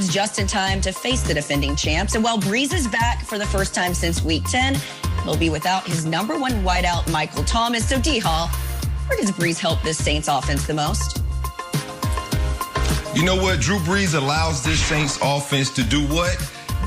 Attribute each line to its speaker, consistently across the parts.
Speaker 1: runs just in time to face the defending champs. And while Brees is back for the first time since Week 10, he'll be without his number one wideout, Michael Thomas. So, D-Hall, where does Brees help this Saints offense the most?
Speaker 2: You know what? Drew Brees allows this Saints offense to do what?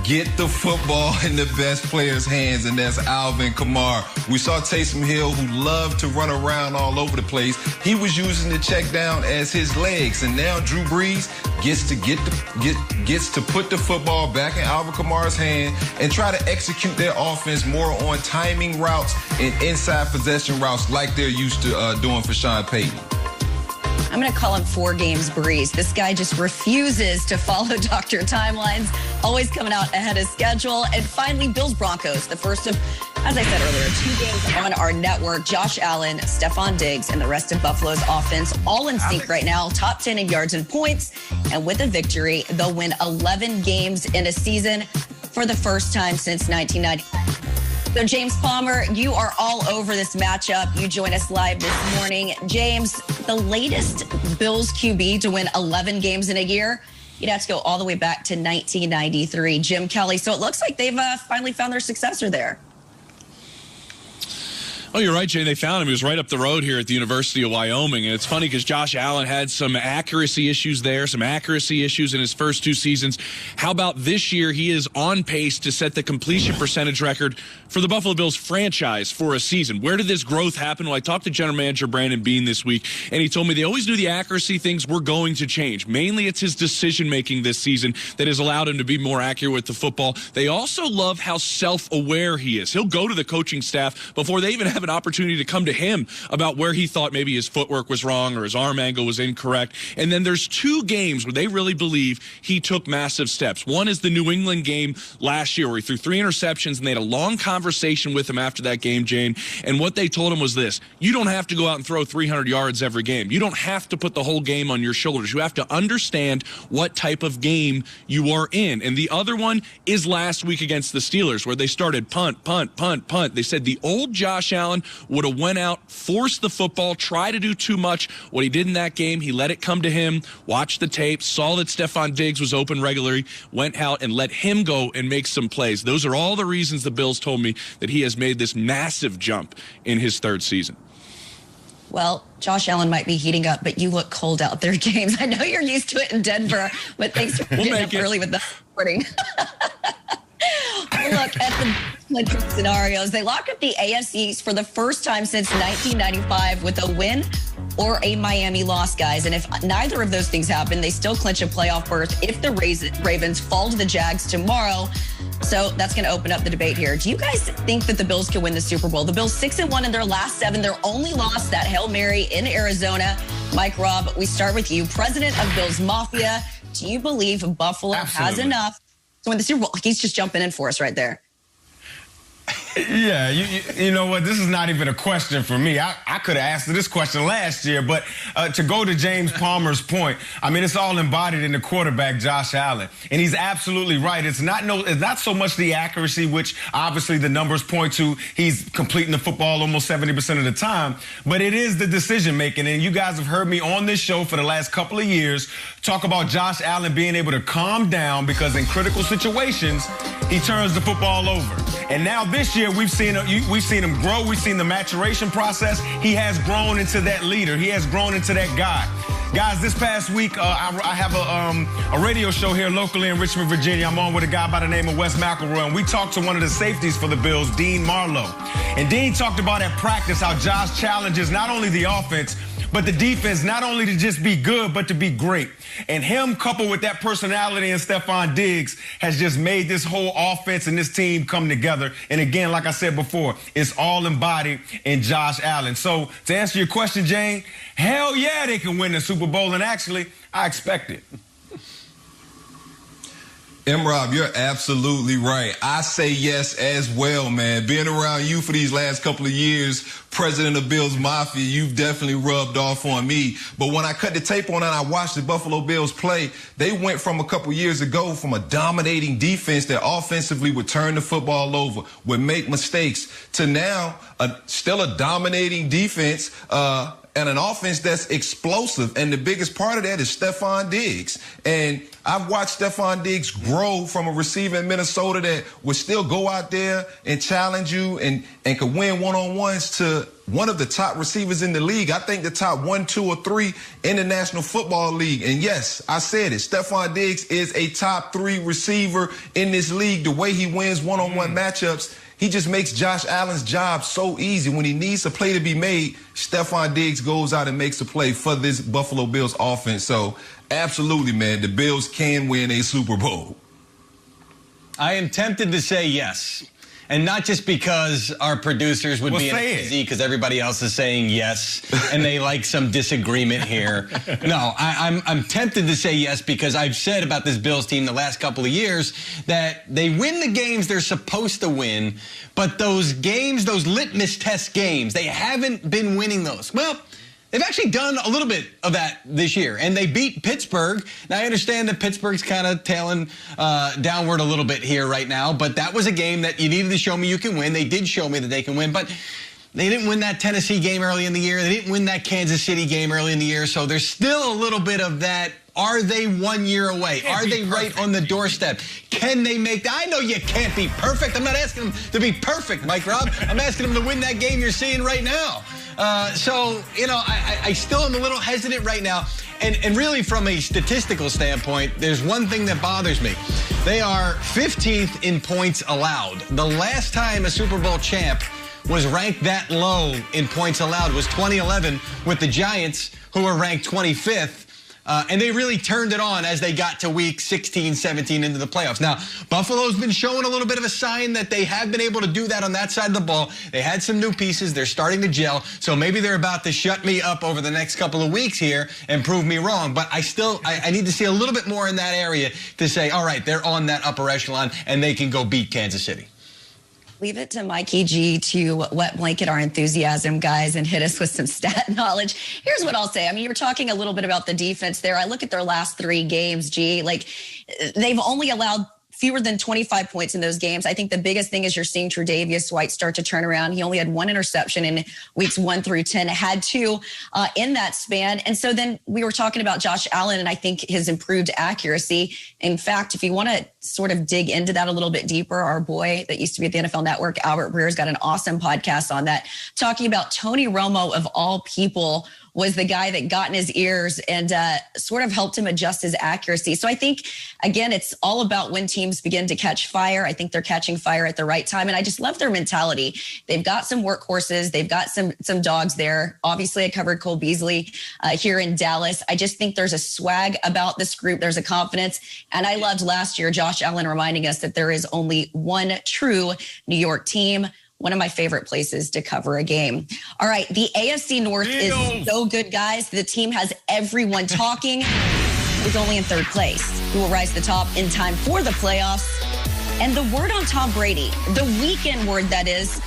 Speaker 2: Get the football in the best player's hands, and that's Alvin Kamara. We saw Taysom Hill, who loved to run around all over the place. He was using the check down as his legs, and now Drew Brees gets to put the football back in Alvin Kamara's hand and try to execute their offense more on timing routes and inside possession routes like they're used to doing for Sean Payton.
Speaker 1: I'm going to call him 4 games Brees. This guy just refuses to follow Dr. Timelines, always coming out ahead of schedule. And finally, Bills Broncos, the first of, as I said earlier, 2 games on our network. Josh Allen, Stephon Diggs, and the rest of Buffalo's offense all in sync right now, top 10 in yards and points. And with a victory, they'll win 11 games in a season for the first time since 1990. So, James Palmer, you are all over this matchup. You join us live this morning. James, the latest Bills QB to win 11 games in a year, you'd have to go all the way back to 1993, Jim Kelly. So it looks like they've finally found their successor there.
Speaker 3: Oh, you're right, Jay. They found him. He was right up the road here at the University of Wyoming. And it's funny because Josh Allen had some accuracy issues there, some accuracy issues in his first 2 seasons. How about this year? He is on pace to set the completion percentage record for the Buffalo Bills franchise for a season. Where did this growth happen? Well, I talked to General Manager Brandon Beane this week, and he told me they always knew the accuracy things were going to change. Mainly it's his decision-making this season that has allowed him to be more accurate with the football. They also love how self-aware he is. He'll go to the coaching staff before they even have an opportunity to come to him about where he thought maybe his footwork was wrong or his arm angle was incorrect. And then there's 2 games where they really believe he took massive steps. One is the New England game last year where he threw 3 interceptions, and they had a long conversation with him after that game, Jane. And what they told him was this: you don't have to go out and throw 300 yards every game. You don't have to put the whole game on your shoulders. You have to understand what type of game you are in. And the other one is last week against the Steelers where they started punt, punt, punt, punt. They said the old Josh Allen would have went out, forced the football, try to do too much. What he did in that game, he let it come to him, watched the tape, saw that Stephon Diggs was open regularly, went out and let him go and make some plays. Those are all the reasons the Bills told me that he has made this massive jump in his 3rd season.
Speaker 1: Well, Josh Allen might be heating up, but you look cold out there, James. I know you're used to it in Denver, but thanks for getting up early with the reporting. Look at the scenarios. They lock up the AFC East for the first time since 1995 with a win or a Miami loss, guys. And if neither of those things happen, they still clinch a playoff berth if the Ravens fall to the Jags tomorrow. So that's going to open up the debate here. Do you guys think that the Bills can win the Super Bowl? The Bills 6-1 in their last 7. Their only loss, that Hail Mary in Arizona. Mike Robb, we start with you. President of Bills Mafia, do you believe Buffalo has enough to win the Super Bowl? He's just jumping in for us right there.
Speaker 4: Yeah, you know what? This is not even a question for me. I could have asked this question last year, but to go to James Palmer's point, I mean, it's all embodied in the quarterback, Josh Allen. And he's absolutely right. It's not so much the accuracy, which obviously the numbers point to. He's completing the football almost 70% of the time, but it is the decision making. And you guys have heard me on this show for the last couple of years talk about Josh Allen being able to calm down because in critical situations, he turns the football over. And now this year, we've seen him grow. We've seen the maturation process. He has grown into that leader. He has grown into that guy. Guys, this past week, I have a radio show here locally in Richmond, Virginia. I'm on with a guy by the name of Wes McElroy, and we talked to one of the safeties for the Bills, Dean Marlowe. And Dean talked about at practice how Josh challenges not only the offense, but the defense, not only to just be good, but to be great. And him, coupled with that personality in Stephon Diggs, has just made this whole offense and this team come together. And again, like I said before, it's all embodied in Josh Allen. So to answer your question, Jane, hell yeah, they can win the Super Bowl. And actually, I expect it.
Speaker 2: M-Rob, you're absolutely right. I say yes as well, man. Being around you for these last couple of years, president of Bills Mafia, you've definitely rubbed off on me. But when I cut the tape on and I watched the Buffalo Bills play, they went from a couple years ago from a dominating defense that offensively would turn the football over, would make mistakes, to now still a dominating defense, and an offense that's explosive. And the biggest part of that is Stephon Diggs. And I've watched Stephon Diggs grow from a receiver in Minnesota that would still go out there and challenge you and could win one-on-ones to one of the top receivers in the league. I think the top 1, 2, or 3 in the National Football League. And yes, I said it. Stephon Diggs is a top 3 receiver in this league. The way he wins one-on-one matchups, he just makes Josh Allen's job so easy. When he needs a play to be made, Stephon Diggs goes out and makes a play for this Buffalo Bills offense. So, absolutely, man, the Bills can win a Super Bowl.
Speaker 5: I am tempted to say yes. And not just because our producers would be in a tizzy because everybody else is saying yes and they like some disagreement here. No, I'm tempted to say yes because I've said about this Bills team the last couple of years that they win the games they're supposed to win, but those games, those litmus test games, they haven't been winning those. Well, they've actually done a little bit of that this year, and they beat Pittsburgh. Now, I understand that Pittsburgh's kind of tailing downward a little bit here right now, but that was a game that you needed to show me you can win. They did show me that they can win, but they didn't win that Tennessee game early in the year. They didn't win that Kansas City game early in the year, so there's still a little bit of that. Are they 1 year away? Are they right on the doorstep? Can they make that? I know you can't be perfect. I'm not asking them to be perfect, Mike Robb. I'm asking them to win that game you're seeing right now. So, you know, I still am a little hesitant right now. And really, from a statistical standpoint, there's one thing that bothers me. They are 15th in points allowed. The last time a Super Bowl champ was ranked that low in points allowed was 2011 with the Giants, who were ranked 25th. And they really turned it on as they got to week 16, 17 into the playoffs. Now, Buffalo's been showing a little bit of a sign that they have been able to do that on that side of the ball. They had some new pieces. They're starting to gel. So maybe they're about to shut me up over the next couple of weeks here and prove me wrong. But I need to see a little bit more in that area to say, all right, they're on that upper echelon and they can go beat Kansas City.
Speaker 1: Leave it to Mikey G to wet blanket our enthusiasm, guys, and hit us with some stat knowledge. Here's what I'll say. I mean, you were talking a little bit about the defense there. I look at their last 3 games, G. Like, they've only allowed fewer than 25 points in those games. I think the biggest thing is you're seeing Tre'Davious White start to turn around. He only had 1 interception in weeks 1 through 10, had 2 in that span. And so then we were talking about Josh Allen and I think his improved accuracy. In fact, if you want to sort of dig into that a little bit deeper, our boy that used to be at the NFL Network, Albert Breer's got an awesome podcast on that, talking about Tony Romo, of all people, was the guy that got in his ears and sort of helped him adjust his accuracy. So I think, again, it's all about when teams begin to catch fire. I think they're catching fire at the right time. And I just love their mentality. They've got some workhorses. They've got some dogs there. Obviously, I covered Cole Beasley here in Dallas. I just think there's a swag about this group. There's a confidence. And I loved last year, Josh Allen reminding us that there is only one true New York team. One of my favorite places to cover a game. All right, the AFC North is so good, guys. The team has everyone talking. It's only in 3rd place. Who will rise to the top in time for the playoffs? And the word on Tom Brady, the weekend word that is,